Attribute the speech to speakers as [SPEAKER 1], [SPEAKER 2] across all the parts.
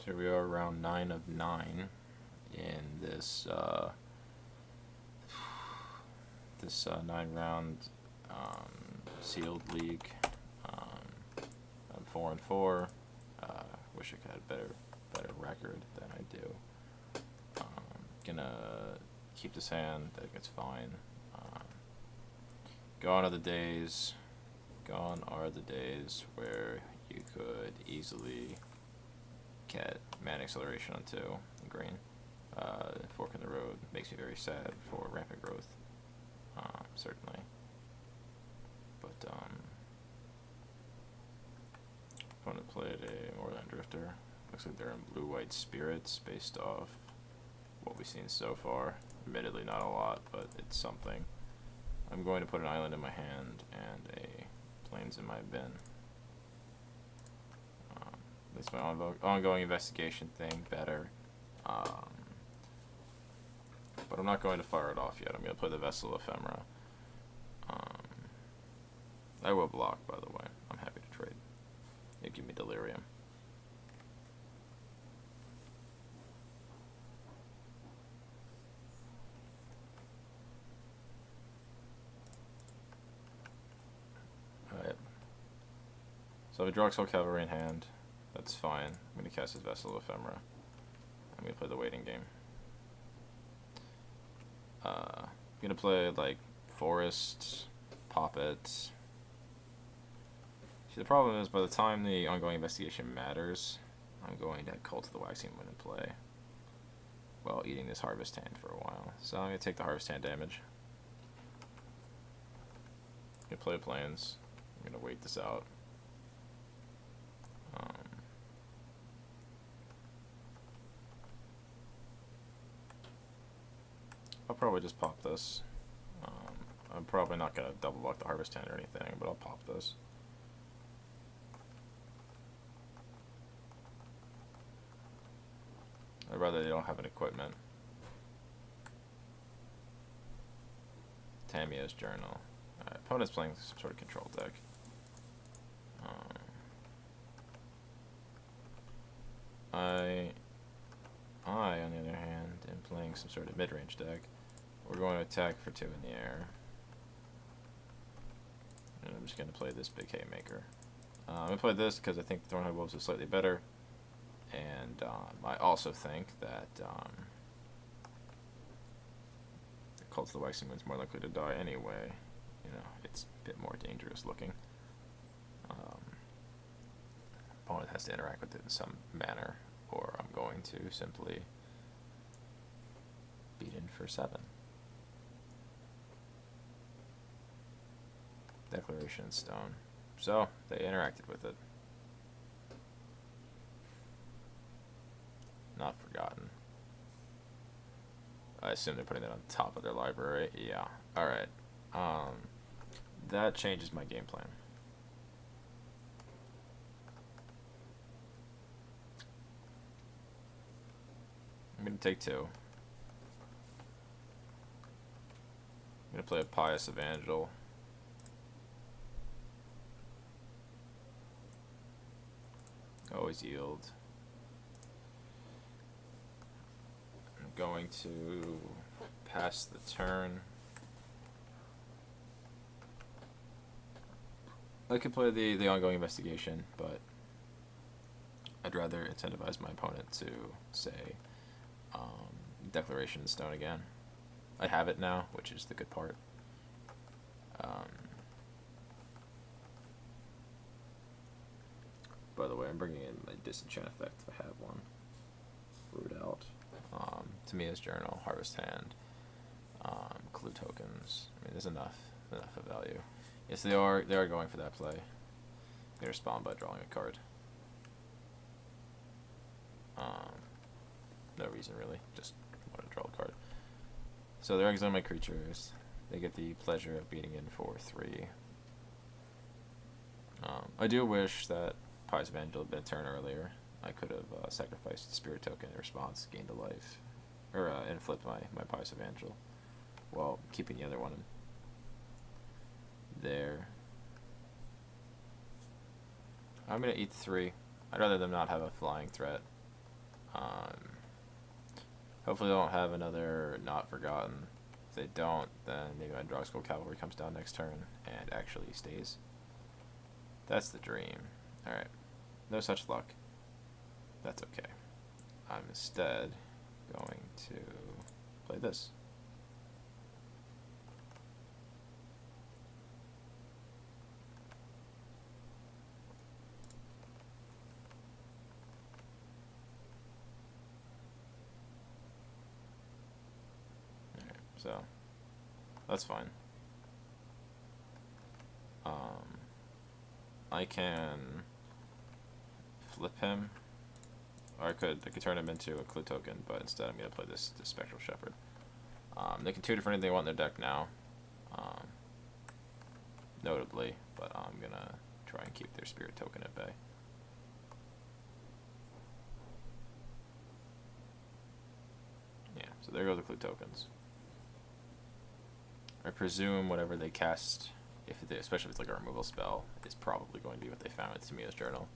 [SPEAKER 1] So here we are, round 9 of 9 in this 9-round sealed league. I'm 4-4. Wish I could have better record than I do. Gonna keep this hand. I think it's fine. Gone are the days. Gone are the days where you could easily get mana acceleration on 2 in green. Fork in the road makes me very sad for rampant growth, certainly. But opponent played a Moorland Drifter. Looks like they're in blue-white spirits based off what we've seen so far. Admittedly, not a lot, but it's something. I'm going to put an island in my hand and a plains in my bin. Makes my ongoing investigation thing better. But I'm not going to fire it off yet. I'm going to play the Vessel Ephemera. I will block, by the way. I'm happy to trade. You give me Delirium. Alright. So I have a Droxel Cavalry in hand. That's fine. I'm going to cast his Vessel Ephemera. I'm going to play the waiting game. I'm going to play like Forest, pop it. See, the problem is by the time the ongoing investigation matters, I'm going to Cult of the Waxing Moon in play while eating this Harvest Hand for a while. So I'm going to take the Harvest Hand damage. I'm going to play Plains. I'm going to wait this out. I'll probably just pop this. I'm probably not going to double block the Harvest Hand or anything, but I'll pop this. I'd rather they don't have an equipment. Tamiya's Journal. Opponent's playing some sort of control deck. I, on the other hand, am playing some sort of mid-range deck. We're going to attack for 2 in the air. And I'm just going to play this big Haymaker. I'm going to play this because I think Thornhide Wolves is slightly better. And I also think that the Cult of the Waxing Moon is more likely to die anyway. You know, it's a bit more dangerous looking. Opponent has to interact with it in some manner, or I'm going to simply beat in for 7. Declaration in Stone. So, they interacted with it. Not forgotten. I assume they're putting that on top of their library. Yeah. Alright. That changes my game plan. I'm going to take 2. I'm going to play a Pious Evangel. Always yield. I'm going to pass the turn. I could play the ongoing investigation, but I'd rather incentivize my opponent to say Declaration in Stone again. I have it now, which is the good part. By the way, I'm bringing in my disenchant effect if I have one. Root out. Tamiya's Journal, Harvest Hand, Clue Tokens. I mean, there's enough of value. Yes, they are going for that play. They respond by drawing a card. No reason really, just want to draw a card. So they're exiling my creatures. They get the pleasure of beating in for 3. I do wish that Pious Evangel had been a turn earlier. I could have sacrificed the Spirit Token in response, gained a life, or and flipped my Pious Evangel, while keeping the other one there. I'm gonna eat 3. I'd rather them not have a flying threat. Hopefully they don't have another Not Forgotten. If they don't, then maybe my Drug Skull Cavalry comes down next turn and actually stays. That's the dream. Alright. No such luck. That's okay. I'm instead going to play this. Alright, so that's fine. I can flip him, or I could turn him into a clue token, but instead I'm going to play this Spectral Shepherd. They can tutor for anything they want in their deck now, notably, but I'm going to try and keep their Spirit token at bay. Yeah, so there go the clue tokens. I presume whatever they cast, especially if it's like a removal spell, is probably going to be what they found with Tamiya's Journal.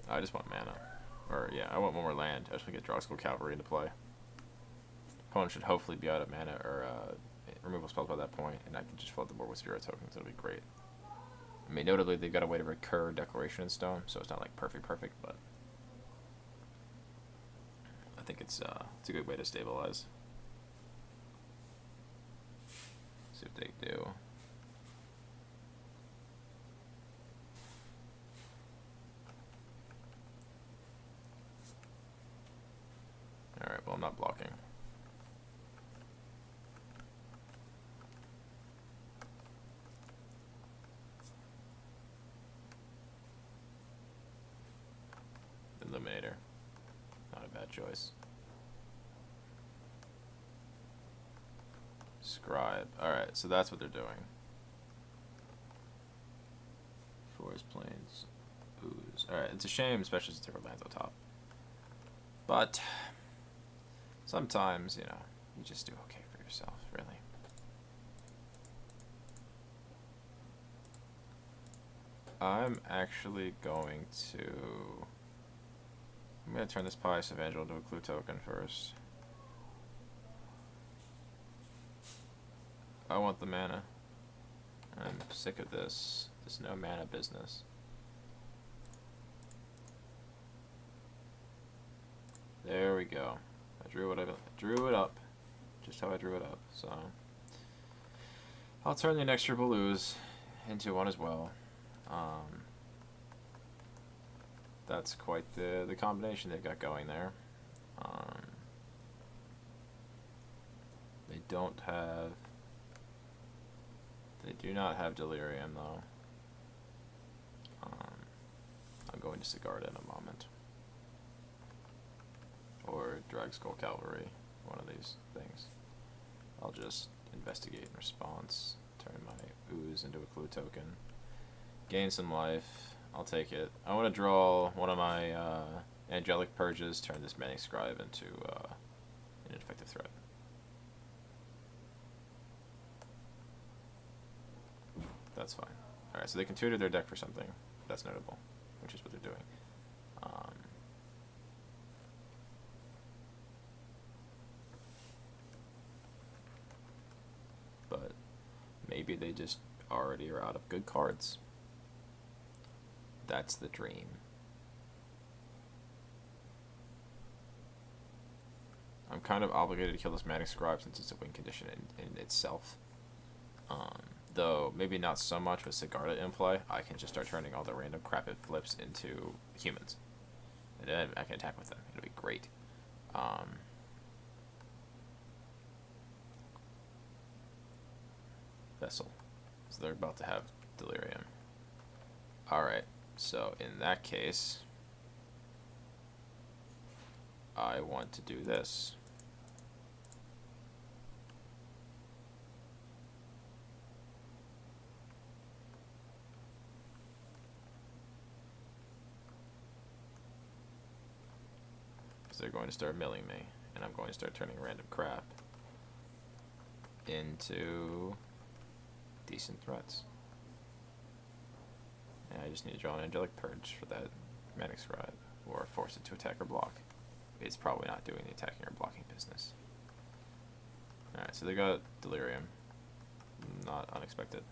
[SPEAKER 1] I just want mana. Or, yeah, I want one more land. I just want to get Drug Skull Cavalry into play. Opponent should hopefully be out of mana or removal spells by that point, and I can just flood the board with 0 tokens. That'll be great. I mean, notably, they've got a way to recur Declaration in Stone, so it's not like perfect, but I think it's a good way to stabilize. See what they do. Alright, well, I'm not blocking. Illuminator. Not a bad choice. Scribe. Alright, so that's what they're doing. Forest Plains. Ooze. Alright, it's a shame, especially since there were lands on top. But sometimes, you know, you just do okay for yourself, really. I'm actually going to... I'm going to turn this Pious Evangel into a clue token first. I want the mana. I'm sick of this no mana business. There we go. I drew it up. Just how I drew it up. So I'll turn the Inexorable Ooze into one as well. That's quite the combination they've got going there. They do not have Delirium though. I'm going to Sigarda in a moment. Or Drag Skull Cavalry, one of these things. I'll just investigate in response, turn my Ooze into a clue token, gain some life. I'll take it. I want to draw one of my Angelic Purges, turn this Manic Scribe into an effective threat. That's fine. Alright, so they can tutor their deck for something. That's notable, which is what they're doing. But maybe they just already are out of good cards. That's the dream. I'm kind of obligated to kill this Manic Scribe since it's a win condition in itself. Though maybe not so much with Sigarda in play. I can just start turning all the random crap it flips into humans. And then I can attack with them. It'll be great. Vessel. So they're about to have Delirium. Alright, so in that case, I want to do this. Because they're going to start milling me, and I'm going to start turning random crap. into decent threats. And I just need to draw an Angelic Purge for that Manic Scribe, or force it to attack or block. It's probably not doing the attacking or blocking business. Alright, so they got Delirium. Not unexpected.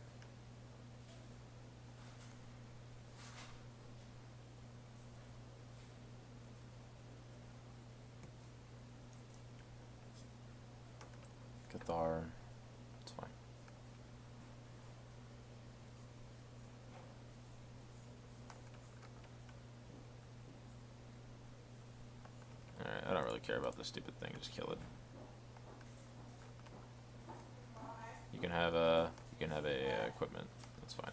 [SPEAKER 1] Cathar. It's fine. Alright, I don't really care about this stupid thing, just kill it. You can have a equipment. That's fine.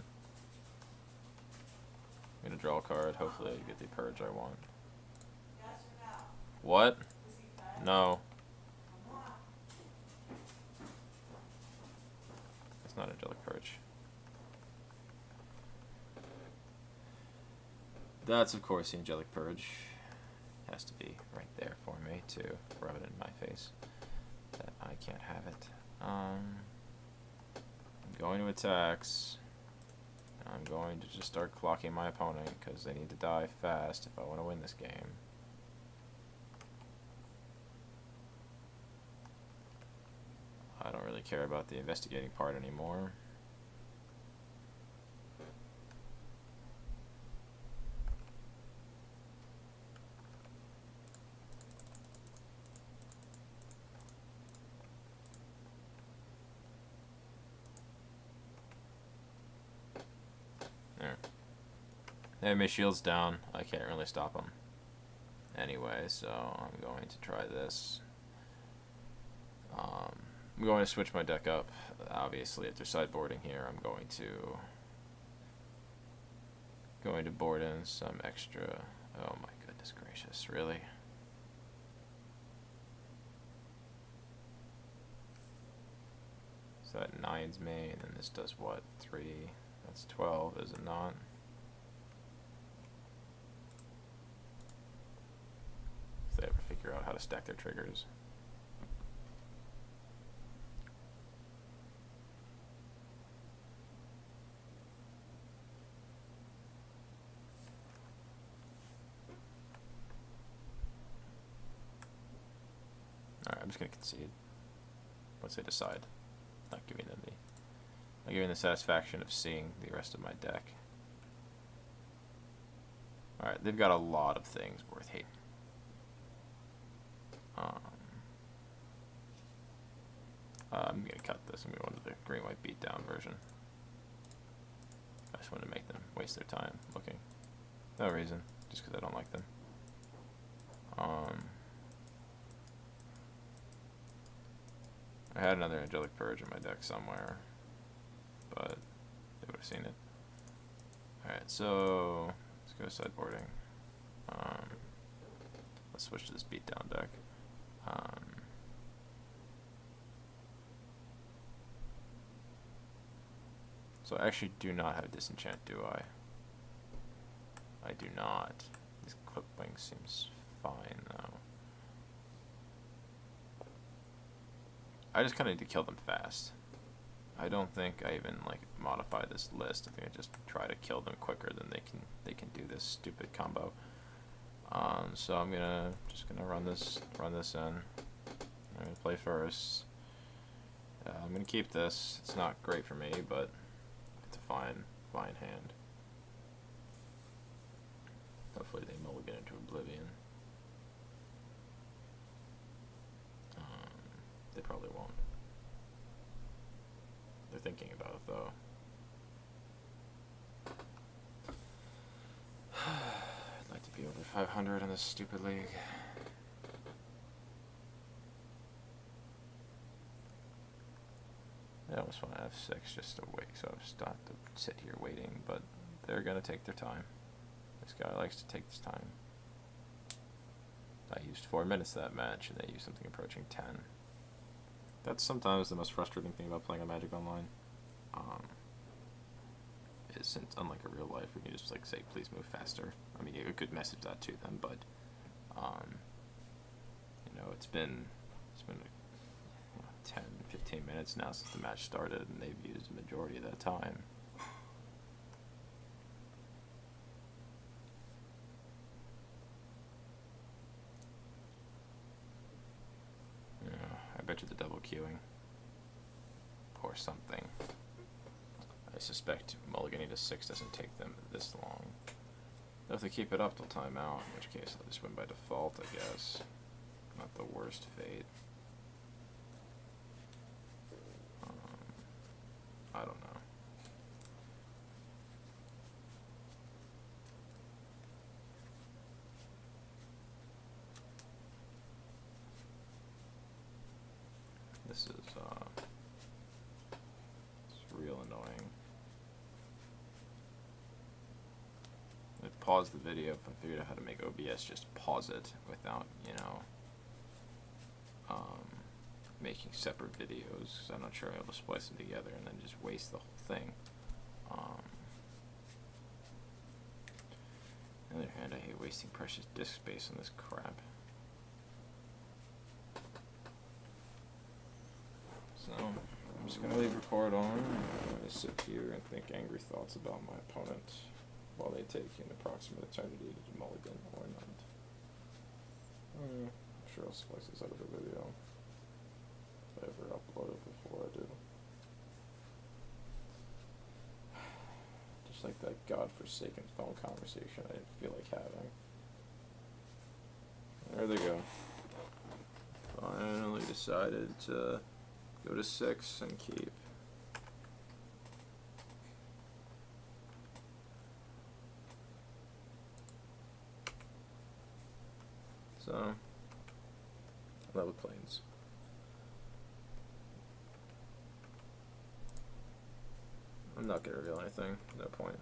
[SPEAKER 1] I'm gonna draw a card. Hopefully, I get the purge I want. What? No. It's not Angelic Purge. That's of course the Angelic Purge. Has to be right there for me to rub it in my face. That I can't have it. I'm going to attacks. I'm going to just start clocking my opponent because they need to die fast if I want to win this game. I don't really care about the investigating part anymore. Enemy shield's down. I can't really stop him. Anyway, so I'm going to try this. I'm going to switch my deck up. Obviously, after sideboarding here, I'm going to board in some extra. Oh my goodness gracious! Really? So that 9's me, and then this does what? 3. That's 12, is it not? If they ever figure out how to stack their triggers. Alright, I'm just gonna concede. Once they decide. Not giving the satisfaction of seeing the rest of my deck. Alright, they've got a lot of things worth hating. I'm gonna cut this. I'm gonna go to the green-white beatdown version. I just want to make them waste their time looking. No reason, just because I don't like them. I had another Angelic Purge in my deck somewhere, but they would have seen it. Alright, so let's go sideboarding. Let's switch to this beatdown deck. So I actually do not have Disenchant, do I? I do not. This Clipwing seems fine, though. I just kind of need to kill them fast. I don't think I even like modify this list. I think I just try to kill them quicker than they can do this stupid combo. So I'm just gonna run this in. I'm gonna play first. I'm gonna keep this. It's not great for me, but it's a fine hand. Hopefully they mulligan into oblivion. They probably won't. They're thinking about it though. I'd like to be over 500 in this stupid league. I almost want to have 6 just to wait, so I've just not to sit here waiting, but they're gonna take their time. This guy likes to take his time. I used 4 minutes that match, and they used something approaching 10. That's sometimes the most frustrating thing about playing a Magic Online. Is since unlike a real life, we can just like say, please move faster. I mean, you could message that to them, but you know, it's been 10, 15 minutes. minutes now since the match started, and they've used the majority of that time. I bet you the double queuing or something. I suspect mulliganing to 6 doesn't take them this long. Though if they keep it up, they'll time out, in which case they'll just win by default, I guess. Not the worst fate. I don't know. This is, it's real annoying. I paused the video if I figured out how to make OBS just pause it without, you know, making separate videos, because I'm not sure I'll be able to splice them together and then just waste the whole thing. On the other hand, I hate wasting precious disk space on this crap. So, I'm just going to leave record on. I'm going to sit here and think angry thoughts about my opponent while they take an approximate eternity to mulligan or not. I'm sure I'll splice this out of the video if I ever upload it before I do. Just like that godforsaken phone conversation I didn't feel like having. There they go. Finally decided to go to 6 and keep. So, level planes. I'm not going to reveal anything, no point.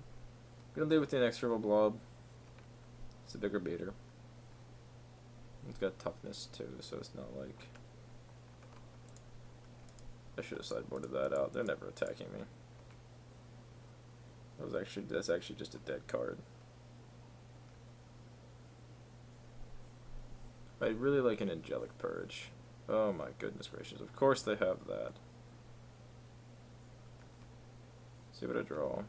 [SPEAKER 1] We'll deal with the inexorable blob. It's a bigger beater. It's got toughness too, so it's not like... I should have sideboarded that out. They're never attacking me. That's actually just a dead card. I really like an Angelic Purge. Oh my goodness gracious. Of course they have that. See what I draw.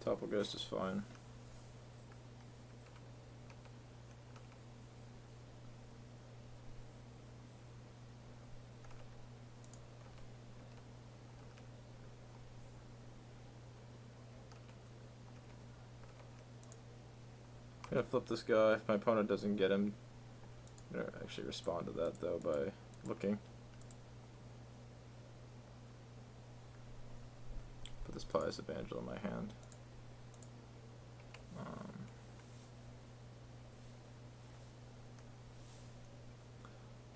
[SPEAKER 1] Topple Ghost is fine. I'm gonna flip this guy. If my opponent doesn't get him, I'm gonna actually respond to that though by looking. Put this Pious Evangel in my hand.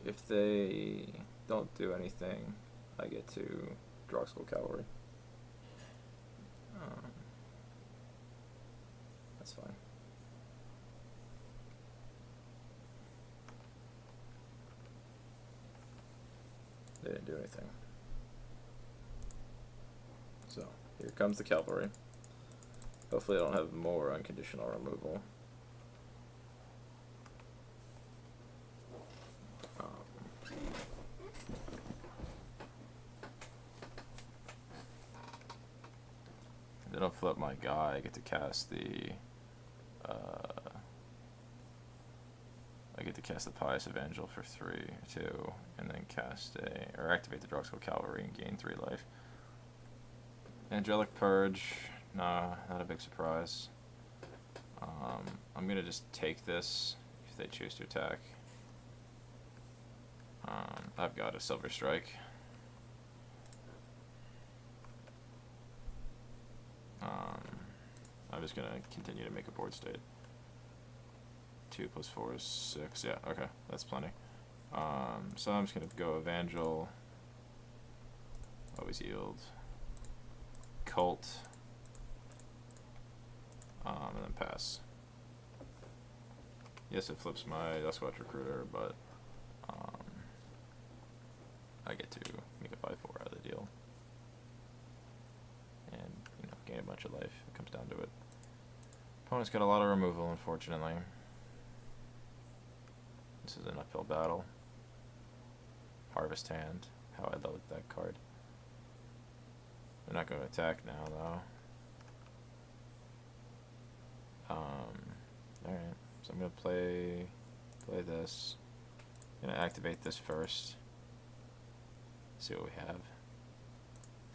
[SPEAKER 1] If they don't do anything, I get to draw Skull Cavalry. That's fine. They didn't do anything. So, here comes the cavalry. Hopefully I don't have more unconditional removal. Then I'll flip my guy. I get to cast the Pious Evangel for 3 or 2, and then activate the Druxel Cavalry and gain 3 life. Angelic Purge, nah, not a big surprise. I'm gonna just take this if they choose to attack. I've got a Silver Strike. I'm just gonna continue to make a board state. 2 + 4 is 6. Yeah, okay, that's plenty. So I'm just gonna go Evangel. Always yield. Cult. And then then pass. Yes, it flips my Duskwatch Recruiter, but I get to make a 5/4 out of the deal. And, gain a bunch of life. It comes down to it. Opponent's got a lot of removal, unfortunately. This is an uphill battle. Harvest Hand. How I love that card. They're not going to attack now, though. Alright, so I'm going to play this. I'm going to activate this first. See what we have.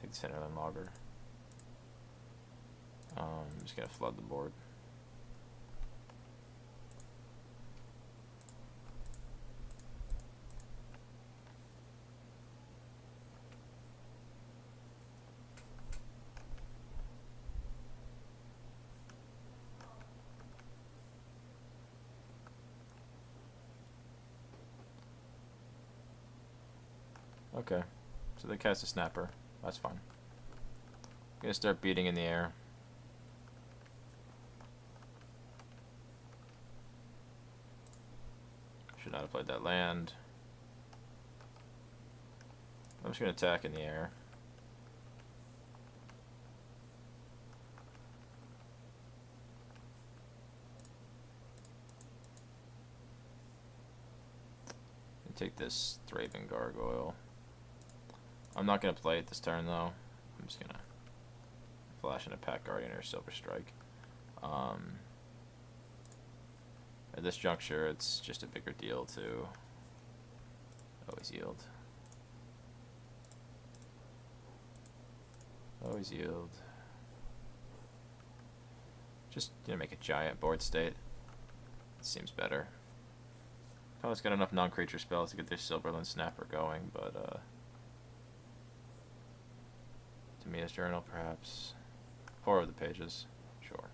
[SPEAKER 1] Take the Centerland Logger. I'm just going to flood the board. Okay, so they cast a Snapper. That's fine. I'm gonna start beating in the air. Should not have played that land. I'm just gonna attack in the air. And take this Thraben Gargoyle. I'm not going to play it this turn, though. I'm just going to flash in a Pack Guardian or Silver Strike. At this juncture, it's just a bigger deal to always yield. Always yield. Just make a giant board state. It seems better. Opponent's got enough non-creature spells to get their Silverland Snapper going, but Tamiya's Journal, perhaps. 4 of the pages, sure.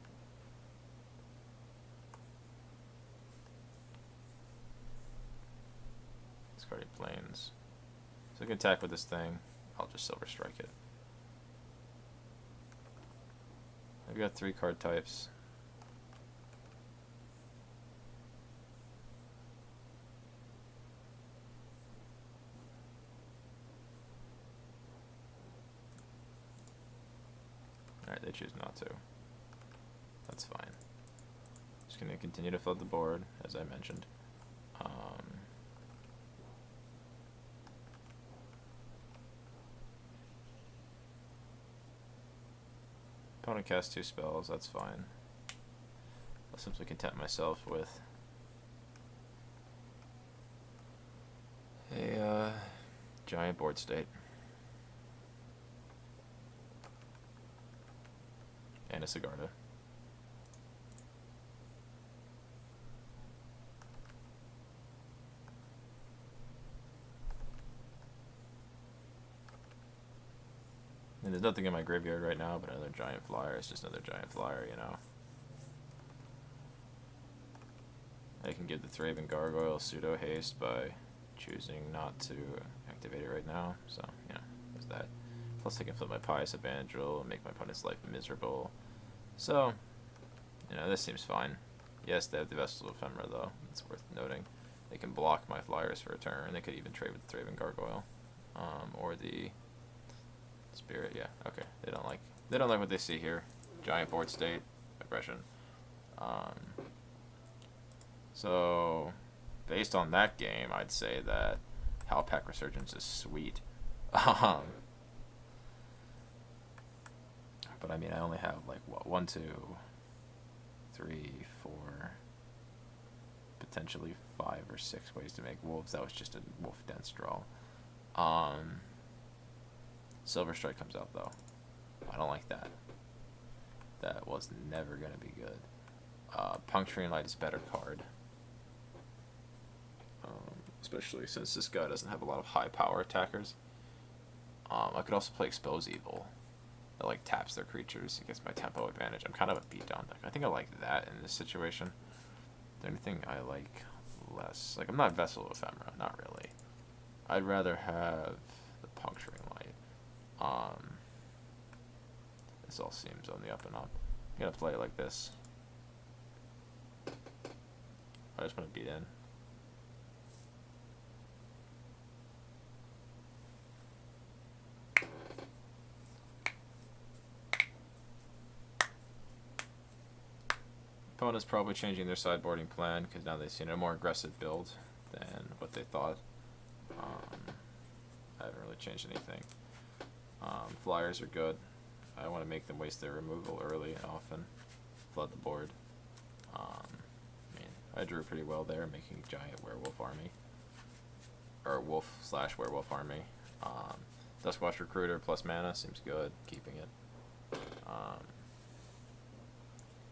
[SPEAKER 1] Discarding Plains. So I can attack with this thing. I'll just Silver Strike it. I've got 3 card types. Alright, they choose not to. That's fine. Just going to continue to flood the board, as I mentioned. Opponent casts 2 spells, that's fine. I'll simply content myself with a giant board state. And a Sigarda. And there's nothing in my graveyard right now but another giant flyer. It's just another giant flyer, I can give the Thraben Gargoyle pseudo haste by choosing not to activate it right now. So, there's that. Plus I can flip my Pious Evangel and make my opponent's life miserable. So, this seems fine. Yes, they have the Vestal Ephemera, though. It's worth noting. They can block my flyers for a turn. They could even trade with the Thraben Gargoyle. Or the Spirit, yeah, okay. They don't like what they see here. Giant board state, aggression. So, based on that game, I'd say that Howlpack Resurgence is sweet. But I mean, I only have like, what, 1, 2, 3, 4, potentially 5 or 6 ways to make wolves. That was just a wolf dense draw. Silver Strike comes out, though. I don't like that. That was never going to be good. Puncturing Light is a better card. Especially since this guy doesn't have a lot of high power attackers. I could also play Expose Evil. That like taps their creatures. It gets my tempo advantage. I'm kind of a beatdown deck. I think I like that in this situation. Is there anything I like less? Like, I'm not Vessel of Ephemera. Not really. I'd rather have the Puncturing Light. This all seems on the up and up. I'm going to play it like this. I just want to beat in. Opponent's probably changing their sideboarding plan because now they've seen a more aggressive build than what they thought. I haven't really changed anything. Flyers are good. I want to make them waste their removal early and often. Flood the board. I mean, I drew pretty well there, making giant werewolf army. Or wolf/werewolf army. Duskwatch Recruiter plus mana seems good. Keeping it.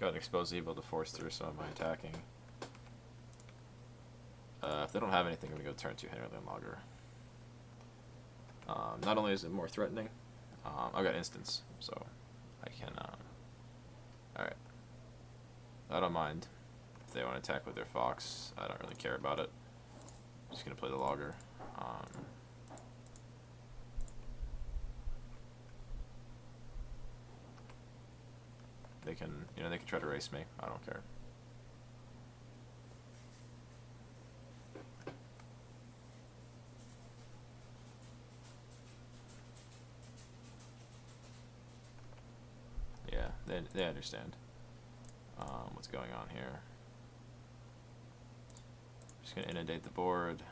[SPEAKER 1] Got an Exposed Evil to force through some of my attacking. If they don't have anything, I'm going to go turn 2 Hinterland Logger. Not only is it more threatening, I've got instants, so I can... Alright. I don't mind if they want to attack with their Fox. I don't really care about it. I'm just going to play the Logger. They can, they can try to race me. I don't care. Yeah, they understand what's going on here. Just gonna inundate the board.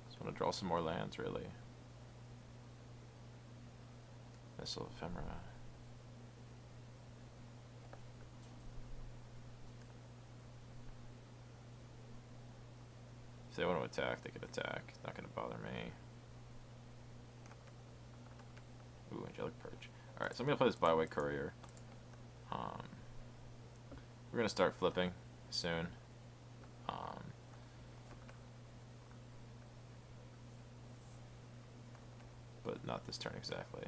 [SPEAKER 1] Just want to draw some more lands, really. Missile Ephemera. If they want to attack, they could attack. It's not going to bother me. Ooh, Angelic Purge. Alright, so I'm going to play this Byway Courier. We're going to start flipping soon. But not this turn exactly.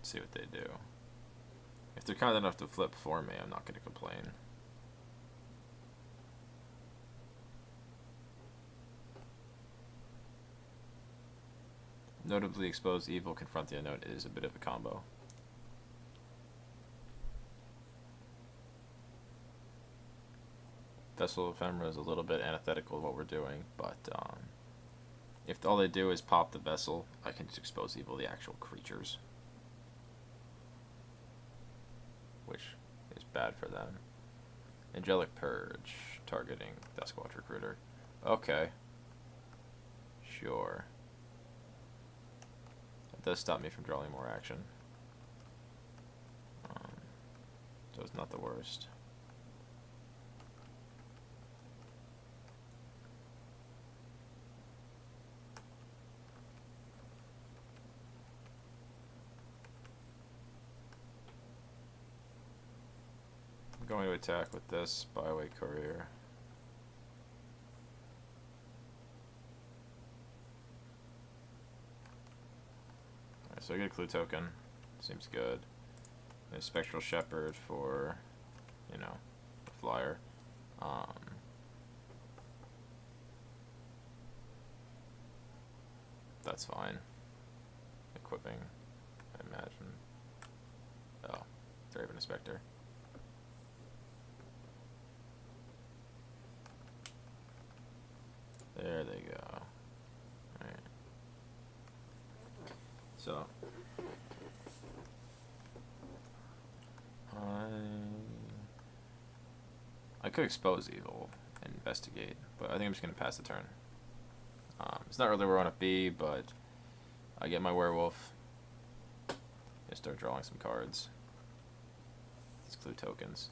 [SPEAKER 1] See what they do. If they're kind enough to flip for me, I'm not going to complain. Notably, Exposed Evil, Confront the Unknown is a bit of a combo. Vessel Ephemera is a little bit antithetical to what we're doing, but if all they do is pop the Vessel, I can just Expose Evil the actual creatures, which is bad for them. Angelic Purge, targeting Duskwatch Recruiter. Okay. Sure. That does stop me from drawing more action. So it's not the worst. I'm going to attack with this Byway Courier. Alright, so I get a clue token. Seems good. A Spectral Shepherd for, the flyer. That's fine. Equipping, I imagine. Oh, Draven Inspector. There they go. Alright. So I could Expose Evil and Investigate, but I think I'm just gonna pass the turn. It's not really where I want to be, but I get my Werewolf and start drawing some cards. These clue tokens.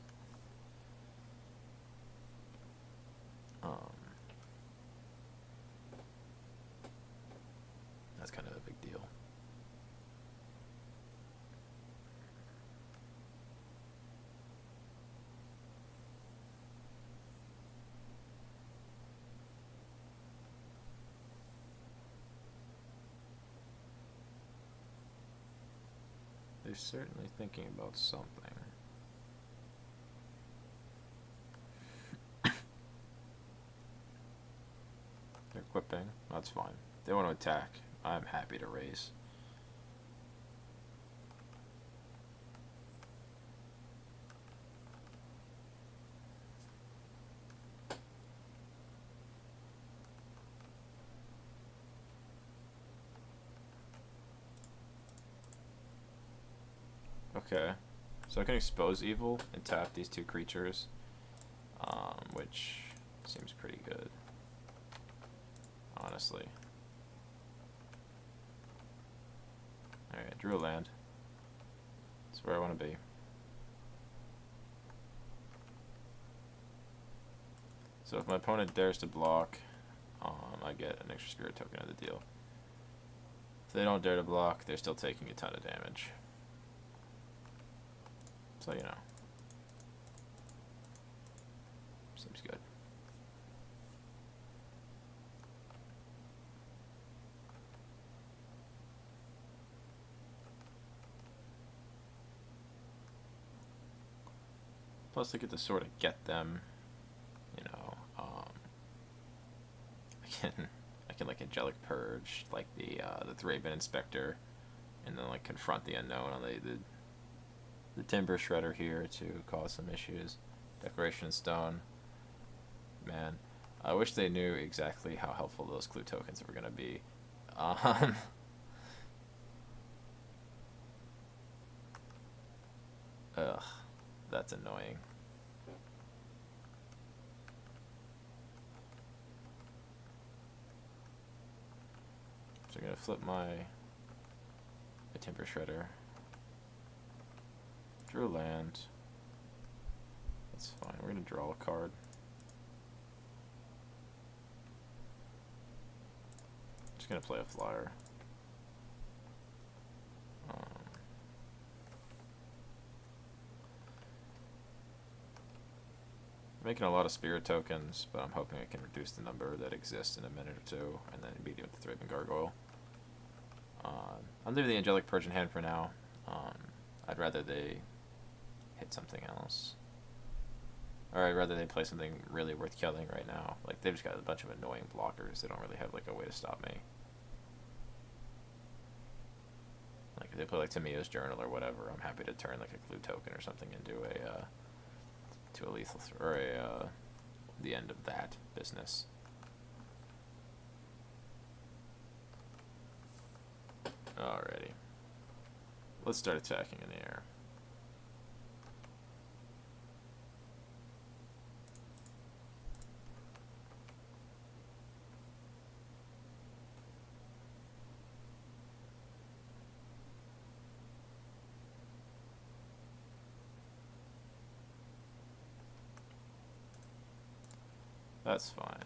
[SPEAKER 1] That's kind of a big deal. They're certainly thinking about something. equipping. That's fine. They want to attack. I'm happy to raise. Okay, so I can expose evil and tap these two creatures, which seems pretty good, honestly. Alright, drew a land. That's where I want to be. So if my opponent dares to block, I get an extra spirit token of the deal. If they don't dare to block, they're still taking a ton of damage. So, you know. Seems good. Plus, I get to sort of get them, you know, I can like Angelic Purge, like the Thraben Inspector, and then like confront the unknown on the Timber Shredder here to cause some issues. Declaration Stone. Man, I wish they knew exactly how helpful those clue tokens were going to be. Ugh, that's annoying. So I'm going to flip my Timber Shredder. Drew a land. That's fine. We're going to draw a card. Just going to play a flyer. Making a lot of spirit tokens, but I'm hoping I can reduce the number that exists in a minute or two, and then beat it with the Thraben Gargoyle. I'll leave the Angelic Purge in hand for now. I'd rather they hit something else. Or I'd rather they play something really worth killing right now. Like, they've just got a bunch of annoying blockers. They don't really have, like, a way to stop me. Like, if they play, like, Tamiyo's Journal or whatever, I'm happy to turn, like, a clue token or something into to a lethal, or the end of that business. Alrighty. Let's start attacking in the air. That's fine.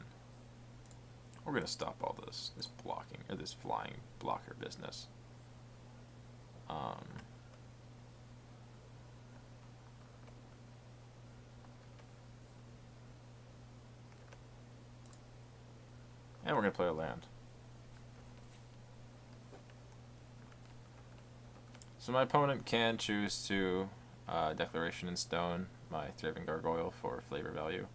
[SPEAKER 1] We're gonna stop all this blocking, or this flying blocker business. And we're gonna play a land. So my opponent can choose to Declaration in Stone my Thraben Gargoyle for flavor value.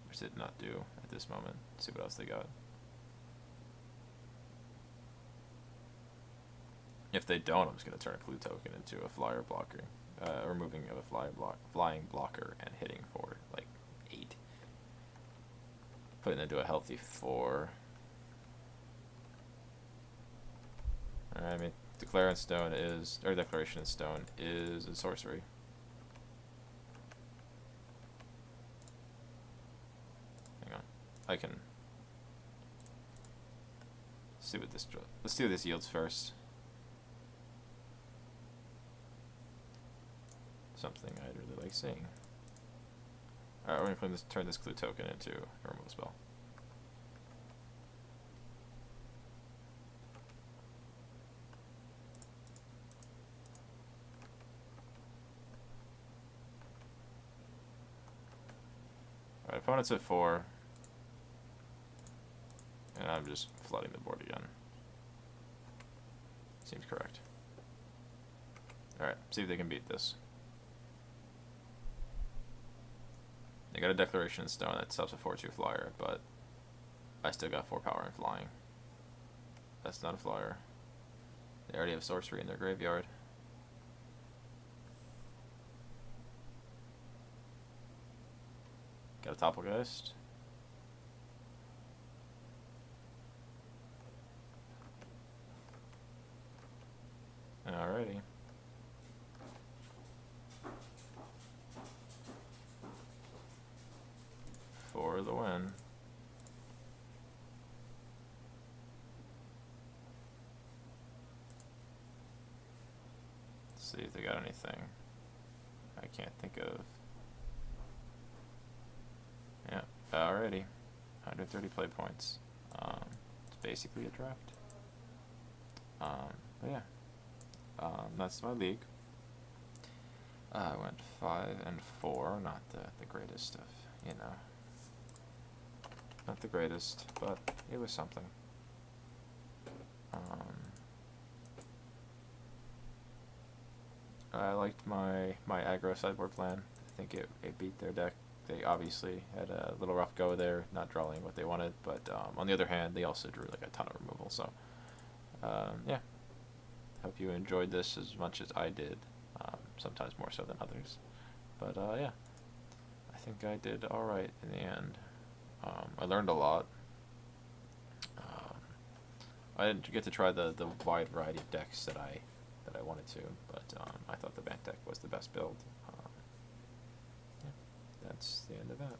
[SPEAKER 1] Which did not do at this moment. Let's see what else they got. If they don't, I'm just going to turn a clue token into a flyer blocker. Removing of a flying blocker and hitting for like 8. Putting it into a healthy 4. Alright, I mean, Declaration in Stone is a sorcery. I can see what this. Let's see what this yields first. Something I'd really like seeing. Alright, we're gonna turn this clue token into a removal spell. Alright, opponent's at 4. And I'm just flooding the board again. Seems correct. Alright, see if they can beat this. They got a Declaration in Stone that stops a 4/2 flyer, but I still got 4 power and flying. That's not a flyer. They already have sorcery in their graveyard. Got a Doppelgeist. Alrighty. For the win. Let's see if they got anything. I can't think of. Yeah, alrighty. 130 play points. It's basically a draft. But yeah. That's my league. I went 5-4, not the greatest of, you know, not the greatest, but it was something. I liked my aggro sideboard plan. I think it beat their deck. They obviously had a little rough go there, not drawing what they wanted, but on the other hand, they also drew like a ton of removal, so yeah. Hope you enjoyed this as much as I did, sometimes more so than others. But yeah, I think I did alright in the end. I learned a lot. I didn't get to try the wide variety of decks that I wanted to, but I thought the Bant deck was the best build. Yeah, that's the end of that.